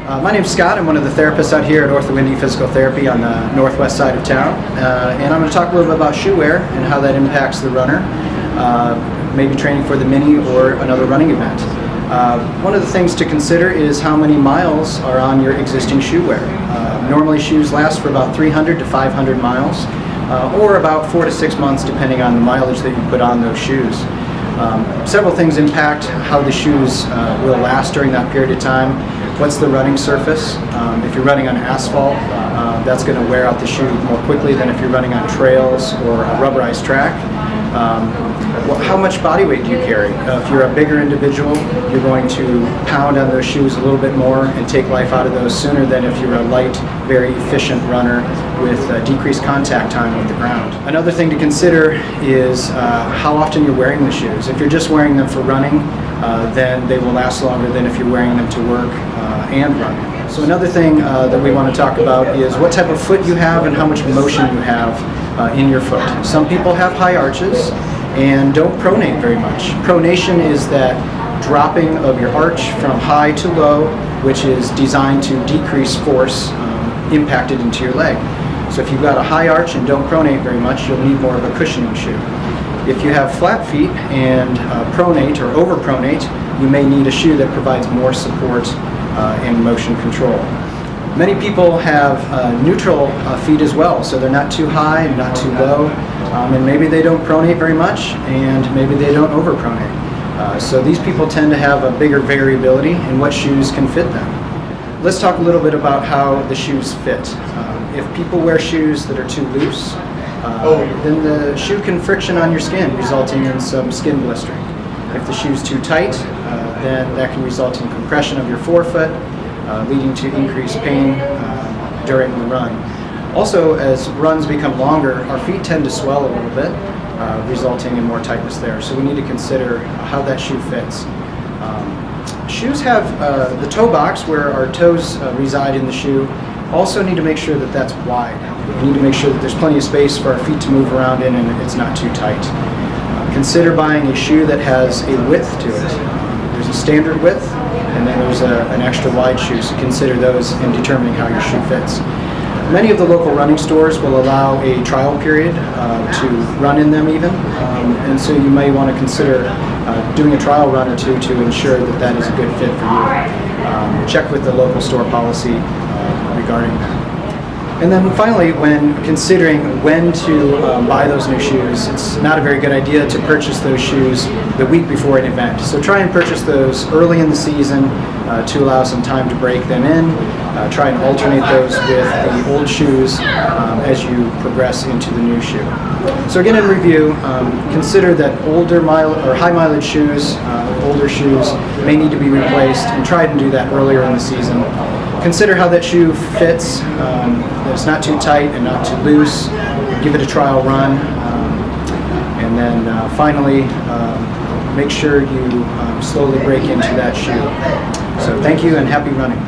My name's Scott. I'm one of the therapists out here at OrthoIndy Physical Therapy on the northwest side of town. And I'm going to talk a little bit about shoe wear and how that impacts the runner, maybe training for the mini or another running event. One of the things to consider is how many miles are on your existing shoe wear. Normally shoes last for about 300 to 500 miles, or about 4 to 6 months depending on the mileage that you put on those shoes. Several things impact how the shoes will last during that period of time. What's the running surface? If you're running on asphalt, that's going to wear out the shoe more quickly than if you're running on trails or a rubberized track. How much body weight do you carry? If you're a bigger individual, you're going to pound on those shoes a little bit more and take life out of those sooner than if you're a light, very efficient runner with decreased contact time with the ground. Another thing to consider is how often you're wearing the shoes. If you're just wearing them for running, then they will last longer than if you're wearing them to work and run. So another thing that we want to talk about is what type of foot you have and how much motion you have in your foot. Some people have high arches and don't pronate very much. Pronation is that dropping of your arch from high to low, which is designed to decrease force impacted into your leg. So if you've got a high arch and don't pronate very much, you'll need more of a cushioning shoe. If you have flat feet and pronate or overpronate, you may need a shoe that provides more support and motion control. Many people have neutral feet as well, so they're not too high and not too low, and maybe they don't pronate very much, and maybe they don't overpronate. So these people tend to have a bigger variability in what shoes can fit them. Let's talk a little bit about how the shoes fit. If people wear shoes that are too loose, then the shoe can friction on your skin, resulting in some skin blistering. If the shoe's too tight, then that can result in compression of your forefoot, leading to increased pain during the run. Also, as runs become longer, our feet tend to swell a little bit, resulting in more tightness there. So we need to consider how that shoe fits. Shoes have the toe box where our toes reside in the shoe. Also need to make sure that that's wide. We need to make sure that there's plenty of space for our feet to move around in and it's not too tight. Consider buying a shoe that has a width to it. There's a standard width and then there's an extra wide shoe, so consider those in determining how your shoe fits. Many of the local running stores will allow a trial period to run in them even, and so you may want to consider doing a trial run or two to ensure that that is a good fit for you. Check with the local store policy regarding that. And then finally, when considering when to buy those new shoes, it's not a very good idea to purchase those shoes the week before an event. So try and purchase those early in the season to allow some time to break them in. Try and alternate those with the old shoes as you progress into the new shoe. So again, in review, consider that older high mileage shoes, older shoes may need to be replaced, and try and do that earlier in the season. Consider how that shoe fits, that it's not too tight and not too loose. Give it a trial run, and then finally make sure you slowly break into that shoe. So thank you and happy running.